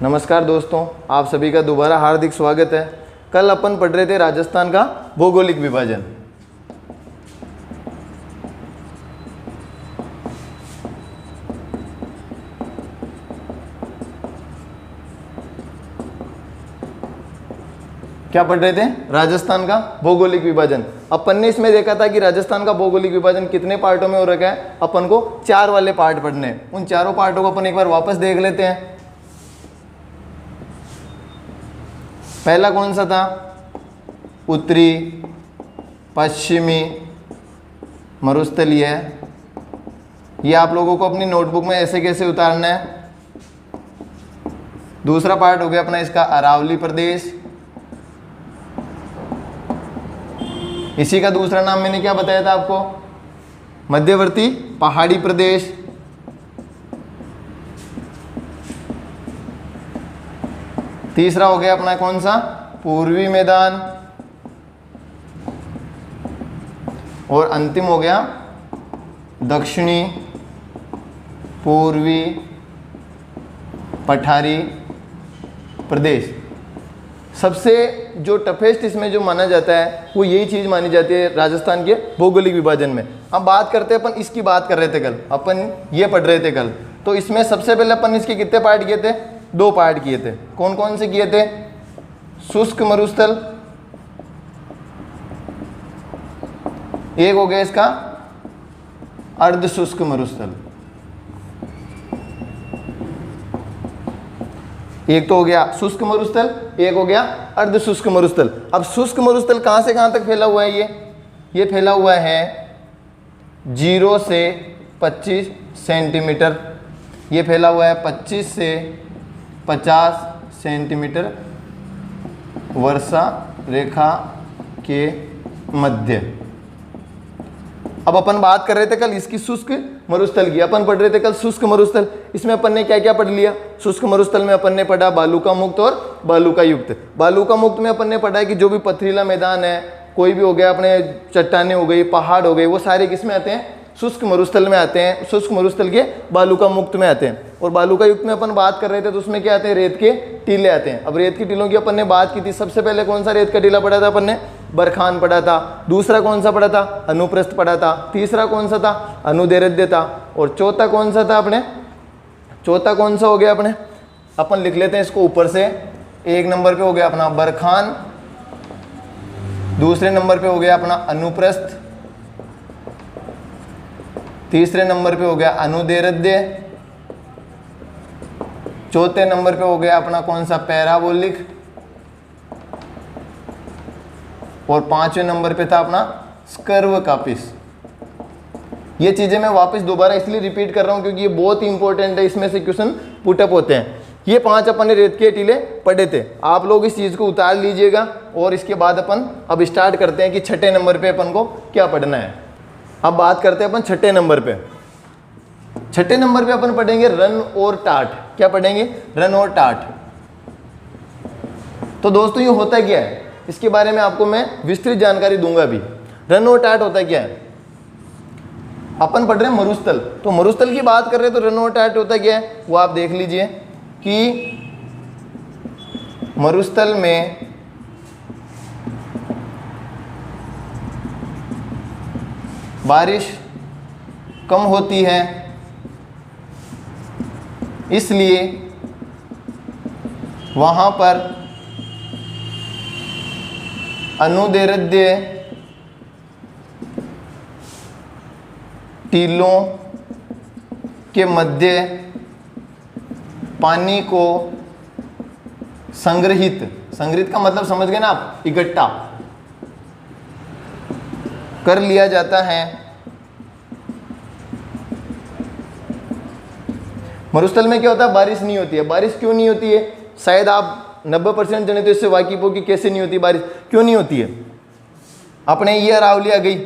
नमस्कार दोस्तों, आप सभी का दोबारा हार्दिक स्वागत है। कल अपन पढ़ रहे थे राजस्थान का भौगोलिक विभाजन। क्या पढ़ रहे थे? राजस्थान का भौगोलिक विभाजन। अपन ने इसमें देखा था कि राजस्थान का भौगोलिक विभाजन कितने पार्टों में हो रखा है। अपन को 4 वाले पार्ट पढ़ने हैं। उन चारों पार्टों को अपन एक बार वापस देख लेते हैं। पहला कौन सा था? उत्तरी, पश्चिमी, मरुस्थलीय। ये आप लोगों को अपनी नोटबुक में ऐसे कैसे उतारना है। दूसरा पार्ट हो गया अपना इसका अरावली प्रदेश। इसी का दूसरा नाम मैंने क्या बताया था आपको? मध्यवर्ती पहाड़ी प्रदेश। तीसरा हो गया अपना कौन सा? पूर्वी मैदान। और अंतिम हो गया दक्षिणी पूर्वी पठारी प्रदेश। सबसे जो टफेस्ट इसमें जो माना जाता है वो यही चीज़ मानी जाती है राजस्थान के भौगोलिक विभाजन में। अब बात करते हैं, अपन इसकी बात कर रहे थे कल, अपन ये पढ़ रहे थे कल। तो इसमें सबसे पहले अपन इसके कितने पार्ट किए थे? 2 पार्ट किए थे। कौन कौन से किए थे? शुष्क मरुस्थल, एक हो गया इसका अर्ध शुष्क मरुस्थल। एक तो हो गया शुष्क मरुस्थल, एक हो गया अर्ध शुष्क मरुस्थल। अब शुष्क मरुस्थल कहां से कहां तक फैला हुआ है? ये फैला हुआ है 0 से 25 सेंटीमीटर। ये फैला हुआ है 25 से 50 सेंटीमीटर वर्षा रेखा के मध्य। अब अपन बात कर रहे थे कल इसकी शुष्क मरुस्थल की। अपन पढ़ रहे थे कल शुष्क मरुस्थल। इसमें अपन ने क्या क्या पढ़ लिया? शुष्क मरुस्थल में अपन ने पढ़ा बालू का मुक्त और बालू का युक्त। बालू का मुक्त में अपन ने पढ़ा है कि जो भी पथरीला मैदान है, कोई भी हो गया, अपने चट्टानें हो गई, पहाड़ हो गए, वो सारे किस में आते हैं? शुष्क मरुस्थल में आते हैं। शुष्क मरुस्थल के बालू का मुक्त में आते हैं। और बालू का युक्त में अपन बात कर रहे थे तो उसमें क्या आते हैं? रेत के टीले आते हैं। अब रेत के टीलों की अपन ने बात की थी। सबसे पहले कौन सा रेत का टीला पढ़ा था अपन ने? बरखान पढ़ा था। दूसरा कौन सा पढ़ा था? अनुप्रस्थ पढ़ा था। तीसरा कौन सा था? अनुदैर्ध्य था। और चौथा कौन सा था अपने? चौथा कौन सा हो गया अपने? अपन लिख लेते हैं इसको ऊपर से। 1 नंबर पे हो गया अपना बरखान, दूसरे नंबर पे हो गया अपना अनुप्रस्थ, तीसरे नंबर पे हो गया अनुदैर्ध्य, चौथे नंबर पे हो गया अपना कौन सा? पैराबोलिक, और 5वें नंबर पे था अपना स्कर्व कापिस। ये चीजें मैं वापस दोबारा इसलिए रिपीट कर रहा हूं क्योंकि ये बहुत इंपॉर्टेंट है। इसमें से क्वेश्चन पुटअप होते हैं। ये 5 अपन ने रेत के टीले पढ़े थे। आप लोग इस चीज को उतार लीजिएगा। और इसके बाद अपन अब स्टार्ट करते हैं कि 6ठे नंबर पे अपन को क्या पढ़ना है। अब बात करते हैं अपन 6ठे नंबर पे। 6ठे नंबर पे अपन पढ़ेंगे रन और टाट। क्या पढ़ेंगे? रन और टाट। तो दोस्तों ये होता क्या है, इसके बारे में आपको मैं विस्तृत जानकारी दूंगा भी। रन और टाट होता क्या है? अपन पढ़ रहे हैं मरुस्थल, तो मरुस्थल की बात कर रहे हैं तो रन और टाट होता क्या है वो आप देख लीजिए कि मरुस्थल में बारिश कम होती है, इसलिए वहां पर अनुदैर्ध्य टीलों के मध्य पानी को संग्रहित का मतलब समझ गए ना आप? इकट्ठा कर लिया जाता है। मरुस्थल में क्या होता है? बारिश नहीं होती है। बारिश क्यों नहीं होती है? शायद आप 90% जने तो इससे वाकिफ हो कि कैसे नहीं होती बारिश, क्यों नहीं होती है। अपने ये अरावली आ गई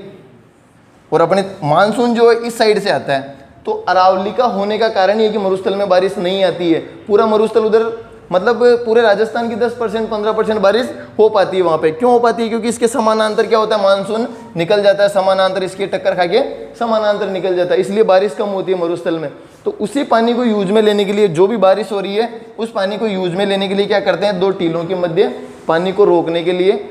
और अपने मानसून जो है इस साइड से आता है, तो अरावली का होने का कारण ये कि मरुस्थल में बारिश नहीं आती है। पूरा मरुस्थल उधर मतलब पूरे राजस्थान की 10% 15% बारिश हो पाती है वहाँ पे। क्यों हो पाती है? क्योंकि इसके समानांतर क्या होता है, मानसून निकल जाता है, समानांतर इसकी टक्कर खा के समानांतर निकल जाता है, इसलिए बारिश कम होती है मरुस्थल में। तो उसी पानी को यूज में लेने के लिए, जो भी बारिश हो रही है उस पानी को यूज में लेने के लिए क्या करते हैं, दो टीलों के मध्य पानी को रोकने के लिए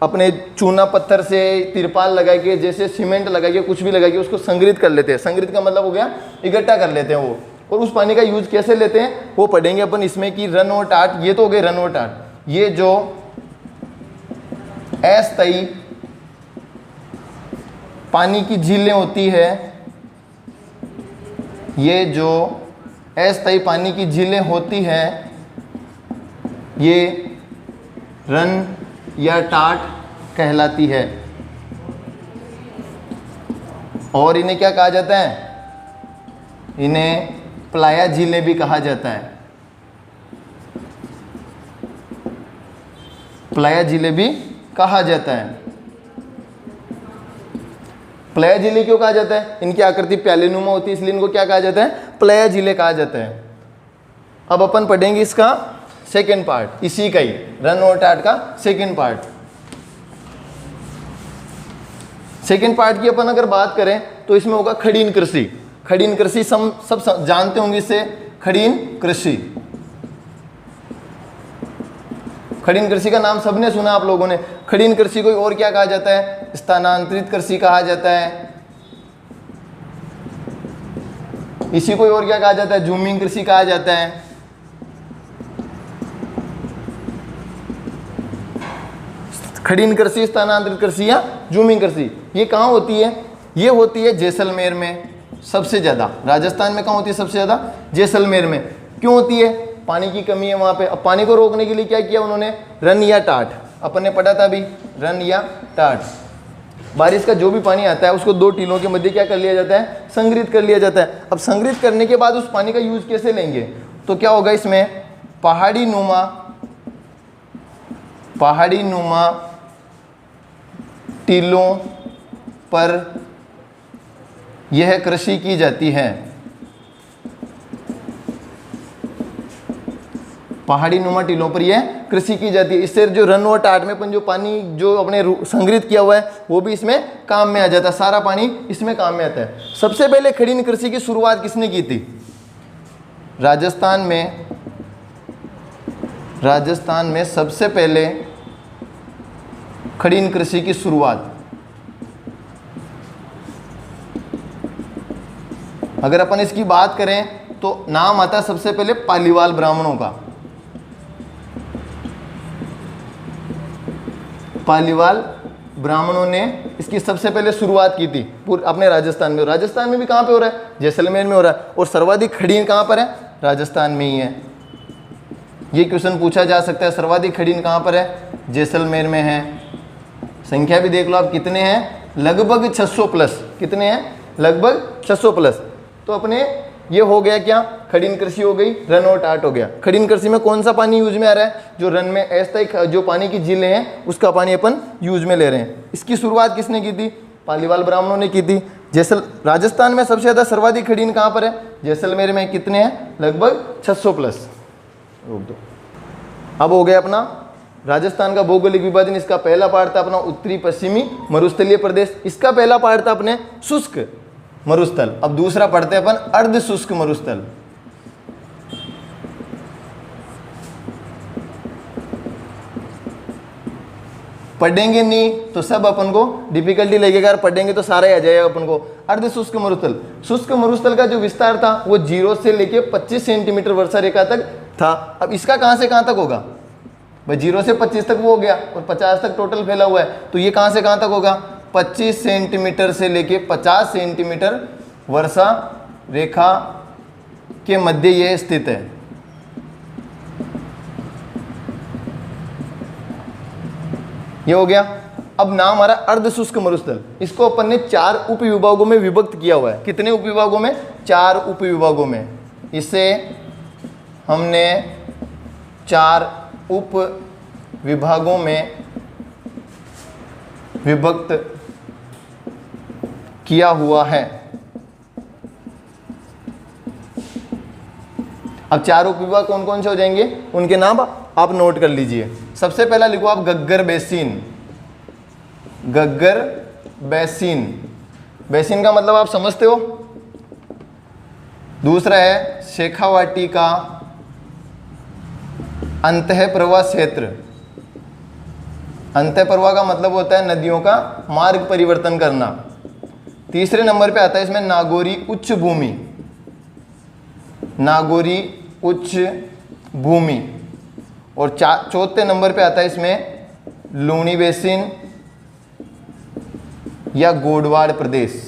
अपने चूना पत्थर से तिरपाल लगा के, जैसे सीमेंट लगा के, कुछ भी लगा के उसको संग्रहित कर लेते हैं। संग्रहित का मतलब हो गया इकट्ठा कर लेते हैं वो। और उस पानी का यूज कैसे लेते हैं वो पढ़ेंगे अपन इसमें कि रन और टाट, ये तो हो गए रन और टाट। ये जो अस्थायी पानी की झीलें होती है, ये जो अस्थायी पानी की झीलें होती हैं, ये रन या टाट कहलाती है। और इन्हें क्या कहा जाता है, इन्हें प्लाया झीलें भी कहा जाता है। प्लाया झीलें भी कहा जाता है। प्लाया झीलें क्यों कहा जाता है, इनकी आकृति प्यालेनुमा होती है, इसलिए इनको क्या कहा जाता है, प्लाया झीलें कहा जाता है। अब अपन पढ़ेंगे इसका सेकेंड पार्ट, इसी का ही रन और टाट का सेकेंड पार्ट। सेकेंड पार्ट की अपन अगर बात करें तो इसमें होगा खड़ीन कृषि। खड़ीन कृषि सब जानते होंगे इसे, खड़ीन कृषि। खड़ीन कृषि का नाम सबने सुना आप लोगों ने। खड़ीन कृषि को और क्या कहा जाता है, स्थानांतरित कृषि कहा जाता है। इसी को और क्या कहा जाता है, जूमिंग कृषि कहा जाता है। खड़ीन कृषि, स्थानांतरित कृषि या जूमिंग कृषि, ये कहाँ होती है, ये होती है जैसलमेर में सबसे ज़्यादा। राजस्थान में कहाँ होती है सबसे ज़्यादा, जैसलमेर में। क्यों होती है, पानी की कमी है वहाँ पे। अब पानी को रोकने के लिए क्या किया उन्होंने, रन या टाट, अपन ने पढ़ा था अभी, रन या टाट। बारिश का जो भी पानी आता है उसको दो टीलों के मध्य क्या कर लिया जाता है, संग्रहित कर लिया जाता है। अब संग्रहित करने के बाद उस पानी का यूज कैसे लेंगे, तो क्या होगा, इसमें पहाड़ी नुमा टीलों पर यह कृषि की जाती है। पहाड़ी नुमा टीलों पर यह कृषि की जाती है। इससे जो रन और टाट में अपन जो पानी जो अपने संग्रहित किया हुआ है वो भी इसमें काम में आ जाता है, सारा पानी इसमें काम में आता है। सबसे पहले खड़ीन कृषि की शुरुआत किसने की थी, राजस्थान में सबसे पहले खड़ीन कृषि की शुरुआत, अगर अपन इसकी बात करें तो नाम आता है सबसे पहले पालीवाल ब्राह्मणों का। पालीवाल ब्राह्मणों ने इसकी सबसे पहले शुरुआत की थी पूरे अपने राजस्थान में। राजस्थान में भी कहाँ पे हो रहा है, जैसलमेर में हो रहा है। और सर्वाधिक खड़ीन कहाँ पर है, राजस्थान में ही है। ये क्वेश्चन पूछा जा सकता है, सर्वाधिक खड़ीन कहाँ पर है, जैसलमेर में है। संख्या भी देख लो आप कितने हैं, लगभग 600 प्लस। कितने हैं, लगभग 600 प्लस। तो अपने ये हो गया क्या, खड़ीन कृषि हो गई, रन और टाट हो गया। खड़ीन कृषि में कौन सा पानी यूज में आ रहा है, जो रन में अस्थायी जो पानी की झीलें हैं उसका पानी अपन यूज में ले रहे हैं। इसकी शुरुआत किसने की थी, पालीवाल ब्राह्मणों ने की थी। राजस्थान में सबसे ज़्यादा सर्वाधिक खड़ीन कहाँ पर है, जैसलमेर में। कितने हैं, लगभग 600 प्लस। रोक दो। अब हो गया अपना राजस्थान का भौगोलिक विभाजन। इसका पहला पार्ट था अपना उत्तरी पश्चिमी मरुस्थलीय प्रदेश, इसका पहला पार्ट था अपने शुष्क मरुस्थल। अब दूसरा पढ़ते हैं अपन अर्ध शुष्क मरुस्थल। पढ़ेंगे नहीं तो सब अपन को डिफिकल्टी लगेगा, पढ़ेंगे तो सारा ही आ जाएगा अपन को। अर्ध शुष्क मरुस्थल, शुष्क मरुस्थल का जो विस्तार था वो 0 से लेके 25 सेंटीमीटर वर्षा रेखा तक था। अब इसका कहां से कहां तक होगा भाई, 0 से 25 तक वो हो गया और 50 तक टोटल फैला हुआ है। तो ये कहां से कहां तक होगा, 25 सेंटीमीटर से लेके 50 सेंटीमीटर वर्षा रेखा के मध्य ये स्थित है। ये हो गया। अब नाम हमारा अर्ध शुष्क मरुस्थल। इसको अपन ने 4 उपविभागों में विभक्त किया हुआ है। कितने उपविभागों में, 4 उपविभागों में। इसे हमने 4 उप विभागों में विभक्त किया हुआ है। अब 4 उपविभाग कौन कौन से हो जाएंगे, उनके नाम आप नोट कर लीजिए। सबसे पहला लिखो आप गग्गर बेसिन, गग्गर बेसिन, बेसिन का मतलब आप समझते हो। दूसरा है शेखावाटी का अंतः प्रवाह क्षेत्र, अंतः प्रवाह का मतलब होता है नदियों का मार्ग परिवर्तन करना। तीसरे नंबर पे आता है इसमें नागौरी उच्च भूमि, नागौरी उच्च भूमि। और चौथे नंबर पे आता है इसमें लूणी बेसिन या गोडवाड़ प्रदेश।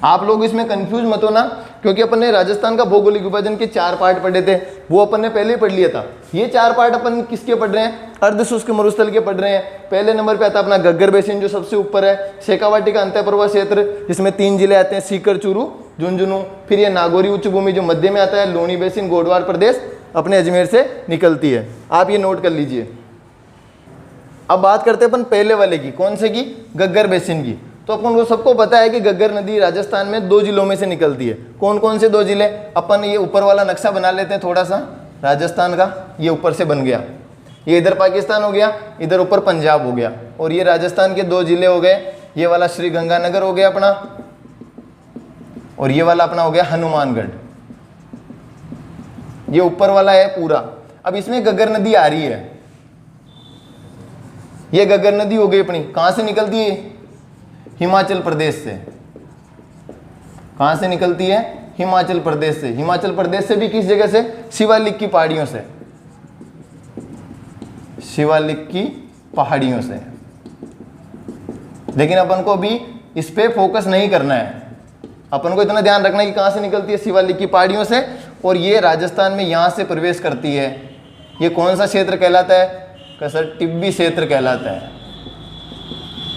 आप लोग इसमें कंफ्यूज मत होना, क्योंकि अपन ने राजस्थान का भौगोलिक विभाजन के 4 पार्ट पढ़े थे, वो अपन ने पहले ही पढ़ लिया था। ये 4 पार्ट अपन किसके पढ़ रहे हैं, अर्ध शुष्क मरुस्थल के पढ़ रहे हैं। पहले नंबर पे आता है अपना गग्गर बेसिन जो सबसे ऊपर है, शेखावाटी का अंतः प्रवाह क्षेत्र जिसमें 3 जिले आते हैं, सीकर, चूरू, झुंझुनू। फिर ये नागौरी उच्च भूमि जो मध्य में आता है, लूणी बेसिन, गोडवाड़ प्रदेश अपने अजमेर से निकलती है। आप ये नोट कर लीजिए। अब बात करते हैं अपन पहले वाले की, कौन से की, गग्गर बेसिन की। तो अपन को सबको पता है कि गग्गर नदी राजस्थान में 2 जिलों में से निकलती है। कौन कौन से 2 जिले, अपन ये ऊपर वाला नक्शा बना लेते हैं थोड़ा सा राजस्थान का, ये ऊपर से बन गया, ये इधर पाकिस्तान हो गया, इधर ऊपर पंजाब हो गया, और ये राजस्थान के 2 जिले हो गए। ये वाला श्री गंगानगर हो गया अपना, और ये वाला अपना हो गया हनुमानगढ़। ये ऊपर वाला है पूरा। अब इसमें गग्गर नदी आ रही है, ये गग्गर नदी हो गई अपनी, कहां से निकलती है, हिमाचल प्रदेश से। कहां से निकलती है, हिमाचल प्रदेश से। हिमाचल प्रदेश से भी किस जगह से, शिवालिक की पहाड़ियों से, शिवालिक की पहाड़ियों से। लेकिन अपन को अभी इस पे फोकस नहीं करना है, अपन को इतना ध्यान रखना है कि कहां से निकलती है, शिवालिक की पहाड़ियों से, और ये राजस्थान में यहां से प्रवेश करती है। ये कौन सा क्षेत्र कहलाता है, सर टिब्बी क्षेत्र कहलाता है।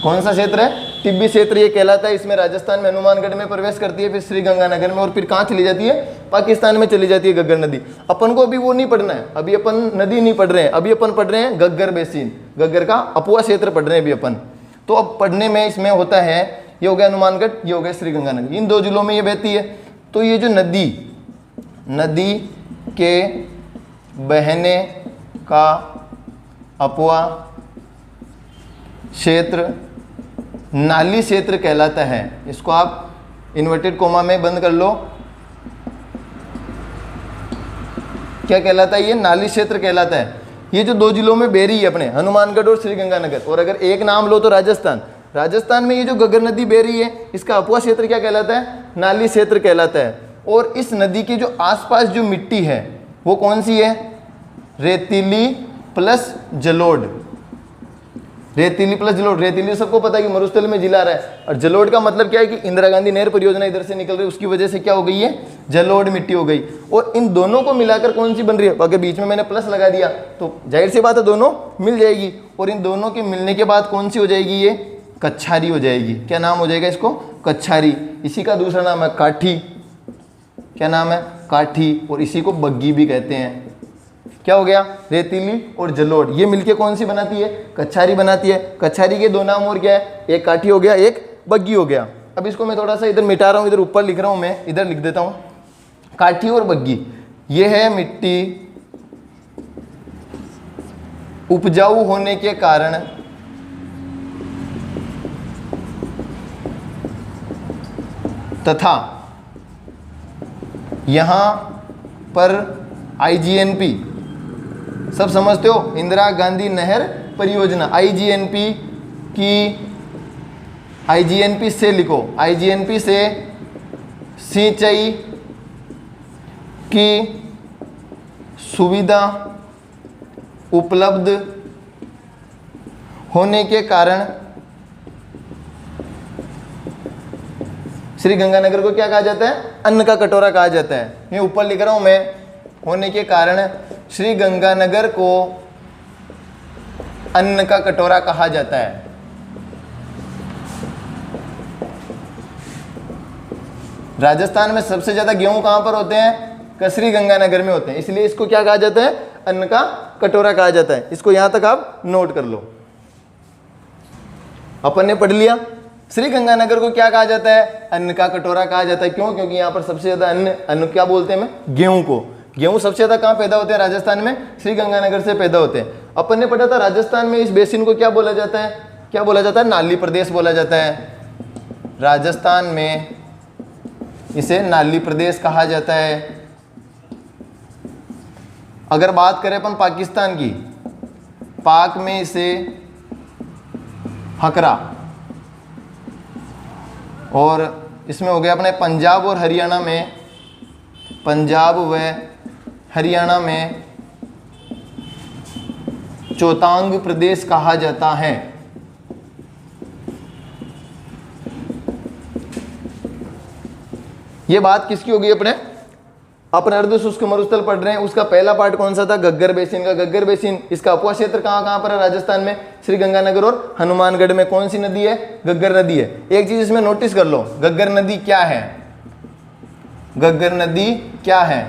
कौन सा क्षेत्र है, टिब्बी क्षेत्र ये कहलाता है। इसमें राजस्थान में हनुमानगढ़ में प्रवेश करती है, फिर श्री गंगानगर में, और फिर कहाँ चली जाती है, पाकिस्तान में चली जाती है गग्गर नदी। अपन को अभी वो नहीं पढ़ना है, अभी अपन नदी नहीं पढ़ रहे हैं, अभी अपन पढ़ रहे हैं गग्गर बेसिन, गग्गर का अपुआ क्षेत्र पढ़ रहे हैं अभी अपन। तो अब पढ़ने में इसमें होता है, ये हो गया हनुमानगढ़, ये हो गया श्री गंगानगर, इन 2 जिलों में ये बहती है। तो ये जो नदी के बहने का अपुआ क्षेत्र नाली क्षेत्र कहलाता है। इसको आप इन्वर्टेड कोमा में बंद कर लो, क्या कहलाता है, ये नाली क्षेत्र कहलाता है। ये जो 2 जिलों में बह रही है अपने, हनुमानगढ़ और श्री गंगानगर, और अगर एक नाम लो तो राजस्थान। राजस्थान में ये जो गग्गर नदी बह रही है, इसका अपुआ क्षेत्र क्या कहलाता है, नाली क्षेत्र कहलाता है। और इस नदी के जो आसपास जो मिट्टी है वो कौन सी है, रेतीली प्लस जलोढ़। रेतीली प्लस जलोढ़, रेतीली सबको पता है कि मरुस्थल में जिला रहा है, और जलोढ़ का मतलब क्या है कि इंदिरा गांधी नहर परियोजना इधर से निकल रही है, उसकी वजह से क्या हो गई है, जलोढ़ मिट्टी हो गई। और इन दोनों को मिलाकर कौन सी बन रही है, अगर बीच में मैंने प्लस लगा दिया तो जाहिर सी बात है दोनों मिल जाएगी, और इन दोनों के मिलने के बाद कौन सी हो जाएगी, ये कच्छारी हो जाएगी। क्या नाम हो जाएगा इसको, कच्छारी। इसी का दूसरा नाम है काठी, क्या नाम है, काठी, और इसी को बग्गी भी कहते हैं। क्या हो गया, रेतीली और जलोढ़, ये मिलके कौन सी बनाती है, कच्छारी बनाती है। कच्छारी के 2 नाम और क्या है, एक काठी हो गया, एक बग्गी हो गया। अब इसको मैं थोड़ा सा इधर मिटा रहा हूँ, इधर ऊपर लिख रहा हूँ, मैं इधर लिख देता हूँ, काठी और बग्गी। ये है मिट्टी उपजाऊ होने के कारण तथा यहाँ पर IGNP, सब समझते हो, इंदिरा गांधी नहर परियोजना, IGNP से लिखो, IGNP से सिंचाई की सुविधा उपलब्ध होने के कारण श्री गंगानगर को क्या कहा जाता है, अन्न का कटोरा कहा जाता है। ये ऊपर लिख रहा हूं मैं, होने के कारण श्री गंगानगर को अन्न का कटोरा कहा जाता है। राजस्थान में सबसे ज्यादा गेहूं कहां पर होते हैं, श्री गंगानगर में होते हैं, इसलिए इसको क्या कहा जाता है, अन्न का कटोरा कहा जाता है। इसको यहां तक आप नोट कर लो। अपन ने पढ़ लिया श्रीगंगानगर को क्या कहा जाता है? अन्न का कटोरा कहा जाता है। क्यों? क्योंकि यहाँ पर सबसे ज्यादा अन्न क्या बोलते हैं हमें? गेहूं को। गेहूं सबसे ज्यादा कहाँ पैदा होते हैं? राजस्थान में, श्रीगंगानगर से पैदा होते हैं। अपन ने पढ़ा था राजस्थान में इस बेसिन को क्या बोला जाता है? क्या बोला जाता है? नाली प्रदेश बोला जाता है। राजस्थान में इसे नाली प्रदेश कहा जाता है। अगर बात करें अपन पाकिस्तान की, पाक में इसे हकरा, और इसमें हो गया अपने पंजाब और हरियाणा में, पंजाब व हरियाणा में चौतांग प्रदेश कहा जाता है। ये बात किसकी होगी? अपन अर्ध शुष्क मरुस्थल पढ़ रहे हैं, उसका पहला पार्ट कौन सा था? घग्गर बेसिन का। घग्गर बेसिन, इसका अपवा क्षेत्र कहाँ पर है? राजस्थान में, श्रीगंगानगर और हनुमानगढ़ में। कौन सी नदी है? घग्गर नदी है। एक चीज इसमें नोटिस कर लो, घग्गर नदी क्या है? घग्गर नदी क्या है?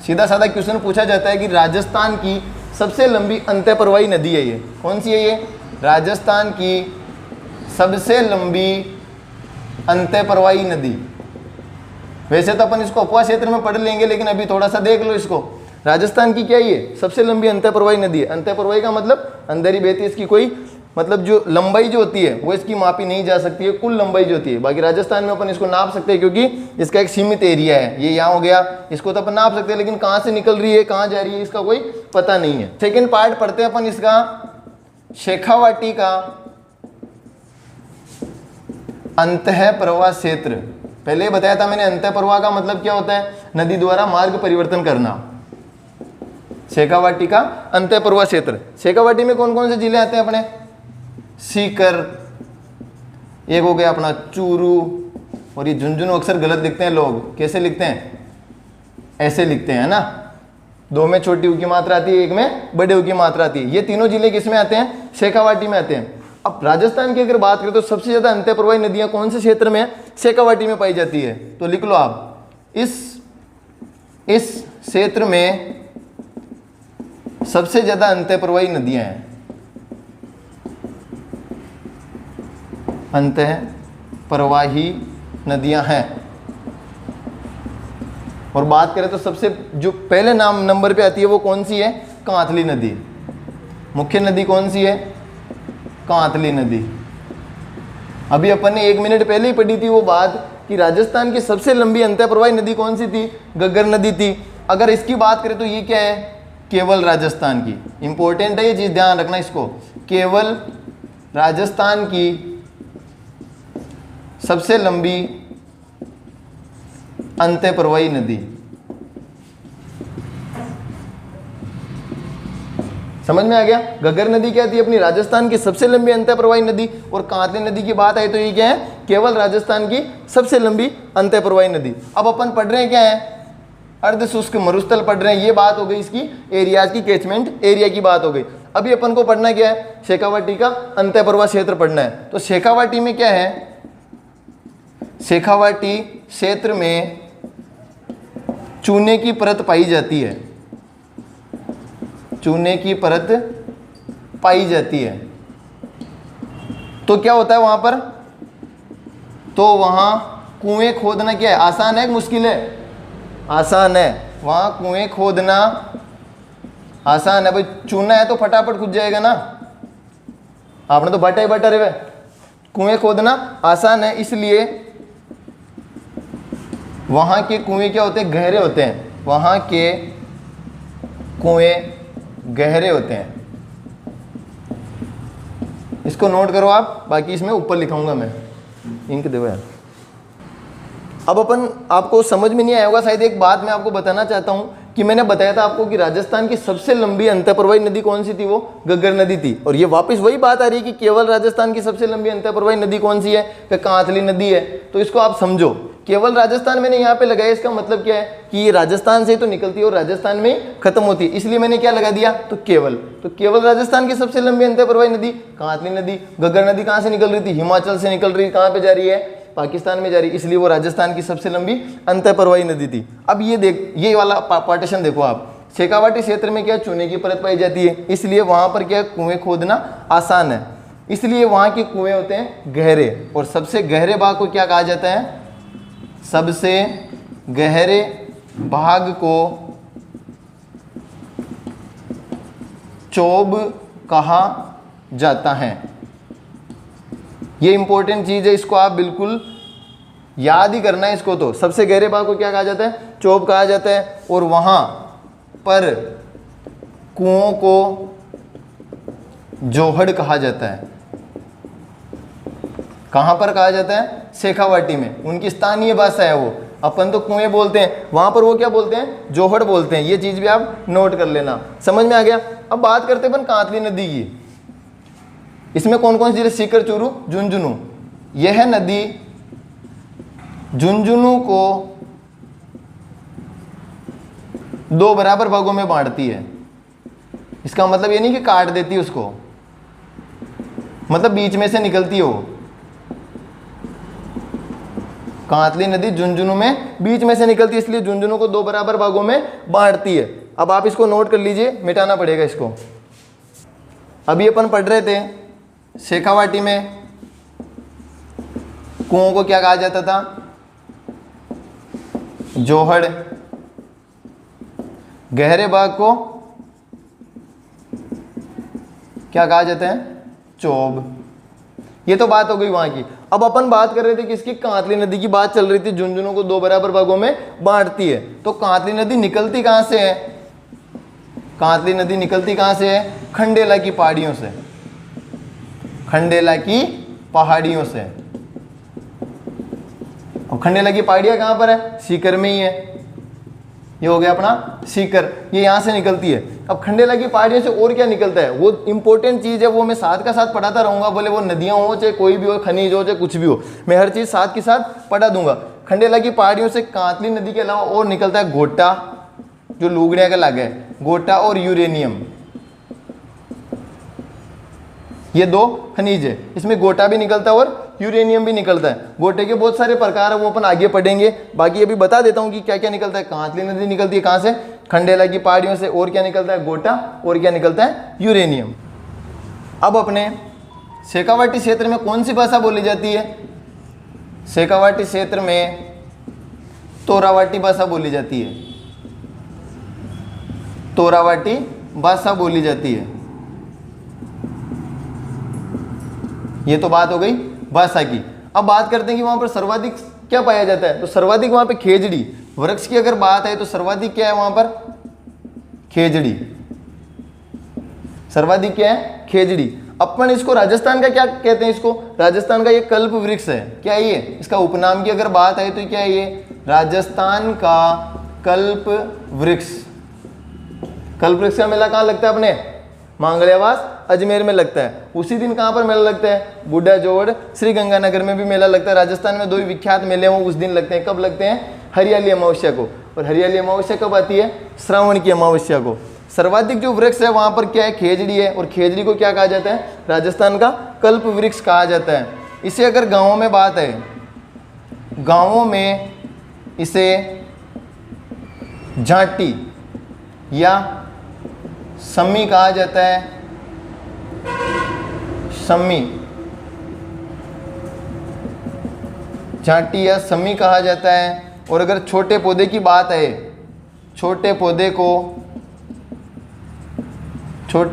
सीधा साधा क्वेश्चन पूछा जाता है कि राजस्थान की सबसे लंबी अंतःप्रवाही नदी है ये। कौन सी है ये? राजस्थान की सबसे लंबी अंतःप्रवाही नदी। वैसे तो अपन इसको उपवा क्षेत्र में पढ़ लेंगे, लेकिन अभी थोड़ा सा देख लो इसको। राजस्थान की क्या ये सबसे लंबी अंतःप्रवाही नदी है। अंतःप्रवाही का मतलब अंदर ही बहती है, इसकी कोई मतलब जो लंबाई जो होती है वो इसकी मापी नहीं जा सकती है, कुल लंबाई जो होती है। बाकी राजस्थान में अपन इसको नाप सकते हैं क्योंकि इसका एक सीमित एरिया है। ये यहाँ हो गया, इसको तो अपन नाप सकते हैं, लेकिन कहाँ से निकल रही है, कहाँ जा रही है, इसका कोई पता नहीं है। सेकेंड पार्ट पढ़ते हैं अपन इसका, शेखावाटी का अंतःप्रवाह क्षेत्र। पहले बताया था मैंने, अंतःप्रवाह का मतलब क्या होता है? नदी द्वारा मार्ग परिवर्तन करना। शेखावाटी का अंतःप्रवाह क्षेत्र। शेखावाटी में कौन कौन से जिले आते हैं अपने? सीकर, एक हो गया अपना चूरू, और ये झुंझुनू अक्सर गलत लिखते हैं लोग। कैसे लिखते हैं? ऐसे लिखते हैं ना, दो में छोटी ऊ की मात्रा आती है, एक में बड़े ऊ की मात्रा आती है। ये तीनों जिले किस में आते हैं? शेखावाटी में आते हैं। अब राजस्थान की अगर बात करें तो सबसे ज्यादा अंतःप्रवाही नदियां कौन से क्षेत्र में है? शेखावाटी में पाई जाती है। तो लिख लो आप, इस क्षेत्र में सबसे ज्यादा अंतःप्रवाही नदियां हैं। अंतःप्रवाही नदियां हैं। और बात करें तो सबसे जो पहले नंबर पे आती है वो कौन सी है? कांतली नदी। मुख्य नदी कौन सी है? कांतली नदी। अभी अपन ने 1 मिनट पहले ही पढ़ी थी वो बात कि राजस्थान की सबसे लंबी अंतःप्रवाही नदी कौन सी थी? घग्गर नदी थी। अगर इसकी बात करें तो ये क्या है? केवल राजस्थान की। इंपॉर्टेंट है ये चीज, ध्यान रखना इसको। केवल राजस्थान की सबसे लंबी अंतःप्रवाही नदी। समझ में आ गया? घग्गर नदी क्या थी? अपनी राजस्थान की सबसे लंबी अंतःप्रवाही नदी। और कांतली नदी की बात आई तो ये क्या है? केवल राजस्थान की सबसे लंबी अंतःप्रवाही नदी। अब अपन पढ़ रहे हैं क्या है? अर्ध शुष्क मरुस्थल पढ़ रहे हैं। ये बात हो गई इसकी एरियाज की, कैचमेंट एरिया की बात हो गई। अभी अपन को पढ़ना क्या है? शेखावाटी का अंतःप्रवाह क्षेत्र पढ़ना है। तो शेखावाटी में क्या है? शेखावाटी क्षेत्र में चूने की परत पाई जाती है। चूने की परत पाई जाती है। तो क्या होता है वहां पर? तो वहां कुएं खोदना क्या है? आसान है कि मुश्किल है? आसान है। वहां कुएं खोदना आसान है। भाई चूना है तो फटाफट खुद जाएगा ना, आपने तो बटा ही बटा रहे। कुएं खोदना आसान है, इसलिए वहां के कुएं क्या होते हैं? गहरे होते हैं। वहां के कुएं गहरे होते हैं। इसको नोट करो आप, बाकी इसमें ऊपर लिखाऊंगा मैं। इंक दो यार। अब अपन आपको समझ में नहीं आया होगा शायद, एक बात मैं आपको बताना चाहता हूं कि मैंने बताया था आपको कि राजस्थान की सबसे लंबी अंतःप्रवाही नदी कौन सी थी? वो घग्गर नदी थी। और ये वापस वही बात आ रही है कि केवल राजस्थान की सबसे लंबी अंतःप्रवाही नदी कौन सी है? कि कांतली नदी है। तो इसको आप समझो, केवल राजस्थान मैंने यहाँ पे लगाया, इसका मतलब क्या है कि ये राजस्थान से ही तो निकलती है और राजस्थान में ही खत्म होती है, इसलिए मैंने क्या लगा दिया? तो केवल। तो केवल राजस्थान की सबसे लंबी अंतःप्रवाही नदी कांतली नदी। घग्गर नदी कहाँ से निकल रही थी? हिमाचल से निकल रही। कहाँ पे जा रही है? पाकिस्तान में जा रही, इसलिए वो राजस्थान की सबसे लंबी अंतःप्रवाही नदी थी। अब ये देख, ये वाला पार्टीशन देखो आप। शेखावाटी क्षेत्र में क्या? चूने की परत पाई जाती है, इसलिए वहां पर क्या? कुएं खोदना आसान है। इसलिए वहां के कुएं होते हैं गहरे, और सबसे गहरे भाग को क्या कहा जाता है? सबसे गहरे भाग को चोब कहा जाता है। ये इंपॉर्टेंट चीज है, इसको आप बिल्कुल याद ही करना है इसको। तो सबसे गहरे भाग को क्या कहा जाता है? चोब कहा जाता है। और वहां पर कुओं को जोहड़ कहा जाता है। कहां पर कहा जाता है? शेखावाटी में। उनकी स्थानीय भाषा है वो। अपन तो कुएं बोलते हैं, वहां पर वो क्या बोलते हैं? जोहड़ बोलते हैं। ये चीज भी आप नोट कर लेना। समझ में आ गया? अब बात करते हैं अपन कांतली नदी की। इसमें कौन कौन सी चीजें? सीकर, चूरू, झुंझुनू। यह नदी झुंझुनू को 2 बराबर भागों में बांटती है। इसका मतलब ये नहीं कि काट देती है उसको, मतलब बीच में से निकलती है वो। कांतली नदी झुंझुनू में बीच में से निकलती है, इसलिए झुंझुनू को 2 बराबर भागों में बांटती है। अब आप इसको नोट कर लीजिए, मिटाना पड़ेगा इसको। अभी अपन पढ़ रहे थे शेखावाटी में कुओं को क्या कहा जाता था? जोहड़। गहरे भाग को क्या कहा जाता है? चोब। ये तो बात हो गई वहां की। अब अपन बात कर रहे थे किसकी? कांतली नदी की बात चल रही थी। झुंझुनू को 2 बराबर भागों में बांटती है। तो कांतली नदी निकलती कहां से है? कांतली नदी निकलती कहां से है? खंडेला की पहाड़ियों से। खंडेला की पहाड़ियों से। और खंडेला की पहाड़ियां कहां पर है? सीकर में ही है। ये हो गया अपना सीकर, ये यहां से निकलती है। अब खंडेला की पहाड़ियों से और क्या निकलता है? वो इंपॉर्टेंट चीज है, वो मैं साथ का साथ पढ़ाता रहूंगा। बोले वो नदियां हो, चाहे कोई भी हो, खनिज हो, चाहे कुछ भी हो, मैं हर चीज साथ के साथ पढ़ा दूंगा। खंडेला की पहाड़ियों से कांतली नदी के अलावा और निकलता है गोटा, जो लुगड़िया का लागे है, गोटा और यूरेनियम। ये 2 खनिज है। इसमें गोटा भी निकलता है और यूरेनियम भी निकलता है। गोटे के बहुत सारे प्रकार है, वो अपन आगे पढ़ेंगे। बाकी अभी बता देता हूँ कि क्या क्या निकलता है। कांतली नदी निकलती है कहाँ से? खंडेला की पहाड़ियों से। और क्या निकलता है? गोटा। और क्या निकलता है? यूरेनियम। अब अपने शेखावाटी क्षेत्र में कौन सी भाषा बोली जाती है? शेखावाटी क्षेत्र में तोरावाटी भाषा बोली जाती है। तोरावाटी भाषा बोली जाती है। ये तो बात हो गई भाषा की। अब बात करते हैं कि वहां पर सर्वाधिक क्या पाया जाता है? तो सर्वाधिक वहां पे खेजड़ी वृक्ष की अगर बात है तो सर्वाधिक क्या है वहां पर? खेजड़ी। सर्वाधिक क्या है? खेजड़ी। अपन इसको राजस्थान का क्या कहते हैं? इसको राजस्थान का ये कल्प वृक्ष है। क्या है ये? इसका उपनाम की अगर बात है तो क्या है ये? राजस्थान का कल्प वृक्ष। कल्प वृक्ष का मेला कहाँ लगता है अपने? मांगल्यावास अजमेर में लगता है। उसी दिन कहाँ पर मेला लगता है? बुढ़ा जोड़ श्री गंगानगर में भी मेला लगता है। राजस्थान में 2 विख्यात मेले हैं, वो उस दिन लगते हैं। कब लगते हैं? हरियाली अमावस्या को। और हरियाली अमावस्या कब आती है? श्रावण की अमावस्या को। सर्वाधिक जो वृक्ष है वहां पर क्या है? खेजड़ी है। और खेजड़ी को क्या कहा जाता है? राजस्थान का कल्प वृक्ष कहा जाता है। इसे अगर गाँवों में बात है, गाँवों में इसे झांटी या सम्मी कहा जाता है। सम्मी, झांटी या सम्मी कहा जाता है। और अगर छोटे पौधे की बात है, छोटे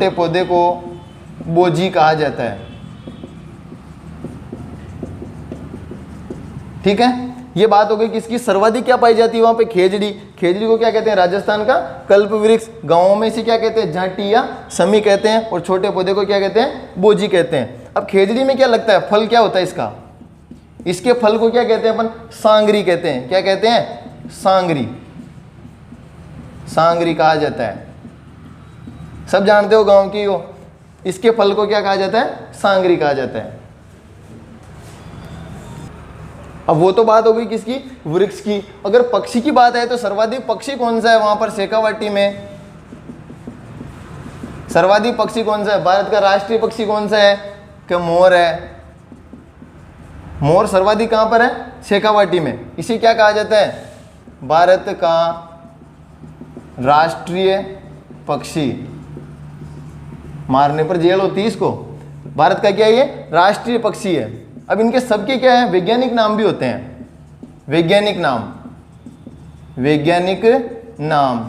पौधे को बोजी कहा जाता है। ठीक है, ये बात हो गई किसकी? सर्वाधिक क्या पाई जाती है वहां पे? खेजड़ी। खेजड़ी को क्या कहते हैं? राजस्थान का कल्प वृक्ष। गांवों में इसे क्या कहते हैं? झांटी या समी कहते हैं। और छोटे पौधे को क्या कहते हैं? बोजी कहते हैं। अब खेजड़ी में क्या लगता है? फल क्या होता है इसका? इसके फल को क्या कहते हैं अपन? सांगरी कहते हैं। क्या कहते हैं? सांगरी। सांगरी कहा जाता है। सब जानते हो गांव की हो। इसके फल को क्या कहा जाता है? सांगरी कहा जाता है। अब वो तो बात हो गई किसकी? वृक्ष की। अगर पक्षी की बात है तो सर्वाधिक पक्षी कौन सा है वहां पर शेखावाटी में? सर्वाधिक पक्षी कौन सा है? भारत का राष्ट्रीय पक्षी कौन सा है? क्या मोर है। मोर सर्वाधिक कहां पर है? शेखावाटी में। इसे क्या कहा जाता है? भारत का राष्ट्रीय पक्षी। मारने पर जेल होती है इसको। भारत का क्या है, ये राष्ट्रीय पक्षी है। अब इनके सबके क्या है, वैज्ञानिक नाम भी होते हैं, वैज्ञानिक नाम, वैज्ञानिक नाम।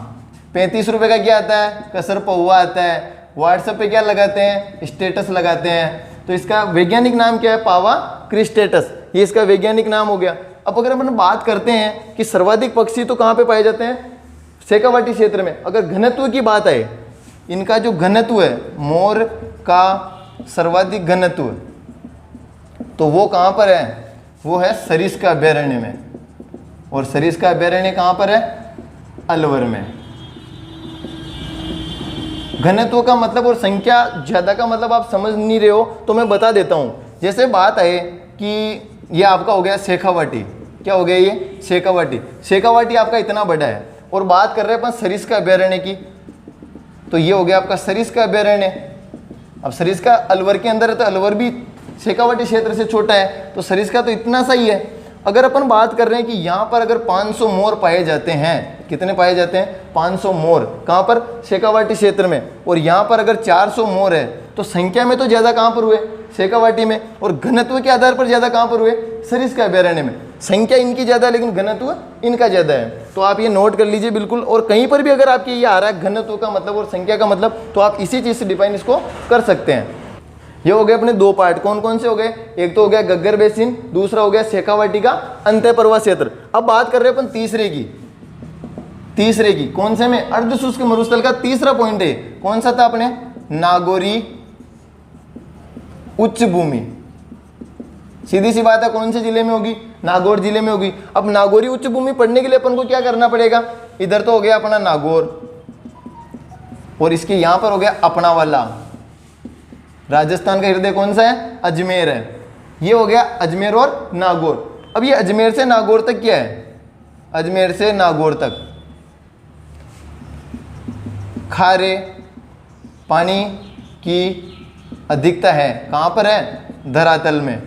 35 रुपए का क्या आता है, कसर पौवा आता है। व्हाट्सएप पे क्या लगाते हैं, स्टेटस लगाते हैं। तो इसका वैज्ञानिक नाम क्या है, पावा क्रिस्टेटस, ये इसका वैज्ञानिक नाम हो गया। अब अगर अपन बात करते हैं कि सर्वाधिक पक्षी तो कहाँ पे पाए जाते हैं, शेखावाटी क्षेत्र में। अगर घनत्व की बात आए, इनका जो घनत्व है, मोर का सर्वाधिक घनत्व, तो वो कहाँ पर है, वो है सरिस्का अभयारण्य में। और सरिस्का अभयारण्य कहाँ पर है, अलवर में। घनत्व का मतलब और संख्या ज्यादा का मतलब आप समझ नहीं रहे हो तो मैं बता देता हूं। जैसे बात है कि ये आपका हो गया शेखावाटी, क्या हो गया ये, शेखावाटी। शेखावाटी आपका इतना बड़ा है और बात कर रहे हैं अपन सरिस्का अभयारण्य की, तो ये हो गया आपका सरिस्का अभयारण्य। अब सरिस्का अलवर के अंदर है तो अलवर भी शेखावाटी क्षेत्र से छोटा है, तो सरिस्का तो इतना सा ही है। अगर अपन बात कर रहे हैं कि यहाँ पर अगर 500 मोर पाए जाते हैं, कितने पाए जाते हैं, 500 मोर, कहाँ पर, शेखावाटी क्षेत्र में। और यहाँ पर अगर 400 मोर है तो संख्या में तो ज़्यादा कहाँ पर हुए, शेखावाटी में। और घनत्व के आधार पर ज़्यादा कहाँ पर हुए, सरिस्का अभयारण्य में। संख्या इनकी ज़्यादा है लेकिन घनत्व इनका ज़्यादा है। तो आप ये नोट कर लीजिए बिल्कुल। और कहीं पर भी अगर आपके ये आ रहा है घनत्व का मतलब और संख्या का मतलब, तो आप इसी चीज़ से डिफाइन इसको कर सकते हैं। ये हो गए अपने दो पार्ट, कौन कौन से हो गए, एक तो हो गया गग्गर बेसिन, दूसरा हो गया शेखावाटी का अंतःपर्वत क्षेत्र। अब बात कर रहे हैं अपन तीसरे की, कौन से में, अर्ध शुष्क मरुस्थल का तीसरा पॉइंट है, कौन सा था अपने, नागौरी उच्च भूमि। सीधी सी बात है, कौन से जिले में होगी, नागौर जिले में होगी। अब नागौरी उच्च भूमि पढ़ने के लिए अपन को क्या करना पड़ेगा, इधर तो हो गया अपना नागौर और इसके यहां पर हो गया अपना वाला, राजस्थान का हृदय कौन सा है, अजमेर है। ये हो गया अजमेर और नागौर। अब ये अजमेर से नागौर तक क्या है, अजमेर से नागौर तक खारे पानी की अधिकता है, कहां पर है, धरातल में।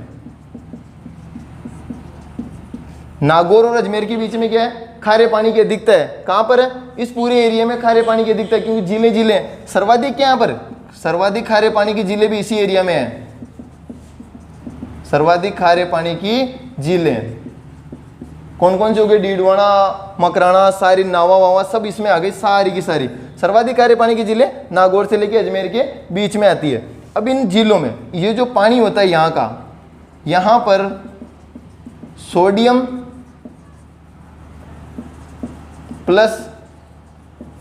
नागौर और अजमेर के बीच में क्या है, खारे पानी की अधिकता है, कहां पर है, इस पूरे एरिया में खारे पानी की अधिकता है, क्योंकि जिले सर्वाधिक क्या, यहाँ पर सर्वाधिक खारे पानी की झीलें भी इसी एरिया में है, सर्वाधिक खारे पानी की झीलें कौन कौन से हो गए, डीडवाना, मकराना, सारी नावा वावा सब इसमें आ गई, सारी की सारी। सर्वाधिक खारे पानी की झीलें नागौर से लेके अजमेर के बीच में आती है। अब इन झीलों में ये जो पानी होता है यहाँ का, यहाँ पर सोडियम प्लस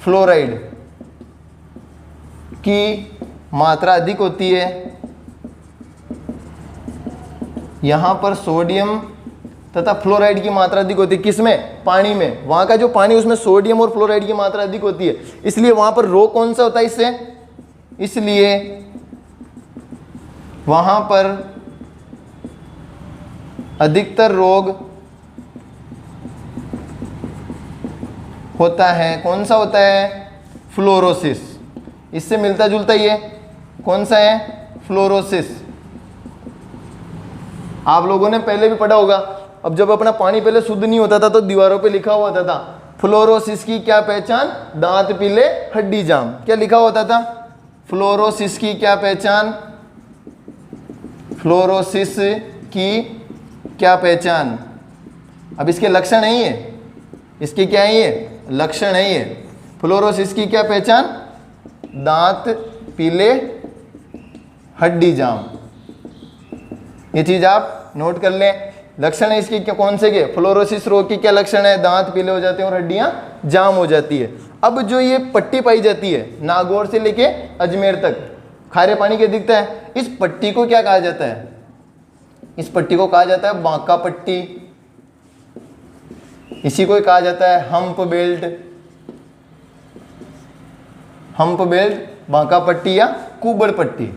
फ्लोराइड की मात्रा अधिक होती है। यहाँ पर सोडियम तथा फ्लोराइड की मात्रा अधिक होती है, किसमें, पानी में। वहाँ का जो पानी उसमें सोडियम और फ्लोराइड की मात्रा अधिक होती है, इसलिए वहाँ पर रोग कौन सा होता है इससे, इसलिए वहाँ पर अधिकतर रोग होता है, कौन सा होता है, फ्लोरोसिस। इससे मिलता जुलता ये कौन सा है, फ्लोरोसिस। आप लोगों ने पहले भी पढ़ा होगा। अब जब अपना पानी पहले शुद्ध नहीं होता था तो दीवारों पे लिखा हुआ होता था, फ्लोरोसिस की क्या पहचान, दांत पीले हड्डी जाम। क्या लिखा होता था, फ्लोरोसिस की क्या पहचान, फ्लोरोसिस की क्या पहचान। अब इसके लक्षण है ये, इसके क्या है ये, लक्षण है ये। फ्लोरोसिस की क्या पहचान, दांत पीले हड्डी जाम। ये चीज आप नोट कर लें। लक्षण है इसके क्या, कौन से के, फ्लोरोसिस रोग की क्या लक्षण है, दांत पीले हो जाते हैं और हड्डियां जाम हो जाती है। अब जो ये पट्टी पाई जाती है नागौर से लेके अजमेर तक, खारे पानी की अधिकता है, इस पट्टी को क्या कहा जाता है, इस पट्टी को कहा जाता है बांका पट्टी। इसी को कहा जाता है hump belt, hump belt, Banka पट्टी या कुबड़ पट्टी।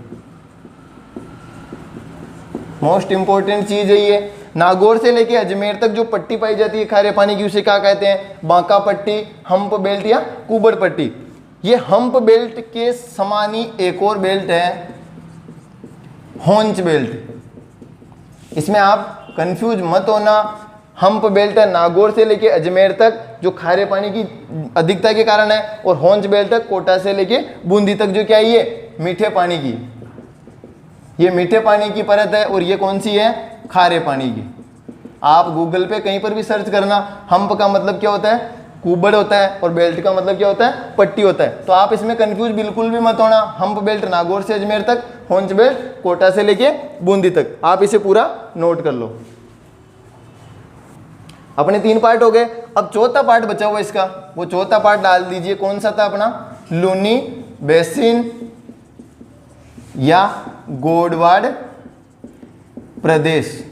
मोस्ट इंपॉर्टेंट चीज है ये। नागौर से लेके अजमेर तक जो पट्टी पाई जाती है खारे पानी की, उसे क्या कहते हैं, बांका पट्टी, हम्प बेल्ट या कुबड़ पट्टी। ये हम्प बेल्ट के समान ही एक और बेल्ट है, होंच बेल्ट। इसमें आप कंफ्यूज मत होना। हम्प बेल्ट है नागौर से लेके अजमेर तक जो खारे पानी की अधिकता के कारण है, और होंच बेल्ट है कोटा से लेके बूंदी तक जो क्या है ये मीठे पानी की। ये मीठे पानी की परत है और ये कौन सी है, खारे पानी की। आप गूगल पे कहीं पर भी सर्च करना, हम्प का मतलब क्या होता है, कुबड़ होता है, और बेल्ट का मतलब क्या होता है, पट्टी होता है। तो आप इसमें कंफ्यूज बिल्कुल भी मत होना। हम्प बेल्ट नागौर से अजमेर तक, होंच बेल्ट कोटा से लेके बूंदी तक। आप इसे पूरा नोट कर लो। अपने 3 पार्ट हो गए। अब चौथा पार्ट बचा हुआ इसका, वो चौथा पार्ट डाल दीजिए। कौन सा था अपना, लूनी बेसिन या गोडवाड़ प्रदेश,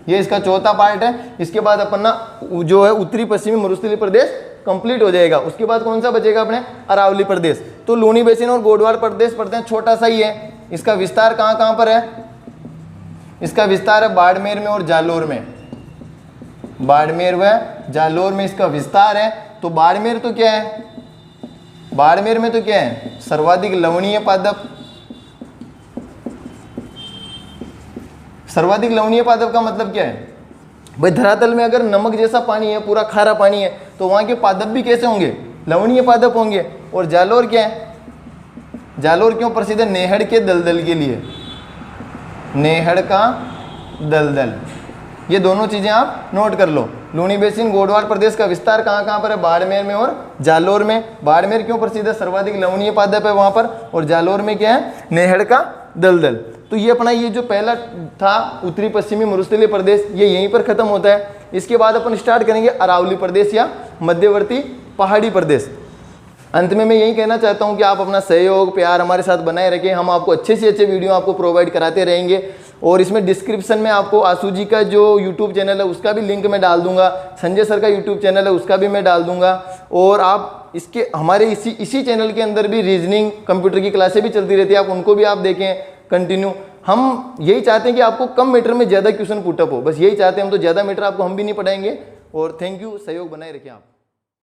ये इसका चौथा पार्ट है। इसके बाद अपन ना जो है उत्तरी पश्चिमी मरुस्थलीय प्रदेश कंप्लीट हो जाएगा। उसके बाद कौन सा बचेगा अपने, अरावली प्रदेश। तो लूनी बेसिन और गोडवाड़ प्रदेश पढ़ते हैं, छोटा सा ही है। इसका विस्तार कहाँ कहाँ पर है, इसका विस्तार है बाड़मेर में और जालोर में। बाड़मेर व जालोर में इसका विस्तार है। तो बाड़मेर तो क्या है, बाड़मेर में तो क्या है, सर्वाधिक लवणीय पादप। सर्वाधिक लवणीय पादप का मतलब क्या है भाई, धरातल में अगर नमक जैसा पानी है, पूरा खारा पानी है, तो वहां के पादप भी कैसे होंगे, लवणीय पादप होंगे। और जालोर क्या है, जालोर क्यों प्रसिद्ध है, नेहड़ के दलदल के लिए, नेहड़ का दलदल। ये दोनों चीजें आप नोट कर लो। लूनी बेसिन गोडवाड़ प्रदेश का विस्तार कहाँ कहाँ पर है, बाड़मेर में और जालोर में। बाड़मेर क्यों प्रसिद्ध है, सर्वाधिक लवणीय पादप है वहां पर, और जालोर में क्या है, नेहड़ का दलदल। तो ये अपना ये जो पहला था उत्तरी पश्चिमी मरुस्थलीय प्रदेश, ये यहीं पर खत्म होता है। इसके बाद अपन स्टार्ट करेंगे अरावली प्रदेश या मध्यवर्ती पहाड़ी प्रदेश। अंत में मैं यही कहना चाहता हूं कि आप अपना सहयोग प्यार हमारे साथ बनाए रखें। हम आपको अच्छे से अच्छे वीडियो आपको प्रोवाइड कराते रहेंगे। और इसमें डिस्क्रिप्शन में आपको आशु जी का जो यूट्यूब चैनल है उसका भी लिंक मैं डाल दूंगा, संजय सर का यूट्यूब चैनल है उसका भी मैं डाल दूंगा। और आप इसके हमारे इसी चैनल के अंदर भी रीजनिंग कंप्यूटर की क्लासें भी चलती रहती है, आप उनको भी आप देखें कंटिन्यू। हम यही चाहते हैं कि आपको कम मीटर में ज़्यादा क्वेश्चन पुटअप हो, बस यही चाहते हैं हम। तो ज़्यादा मीटर आपको हम भी नहीं पढ़ाएंगे। और थैंक यू, सहयोग बनाए रखें आप।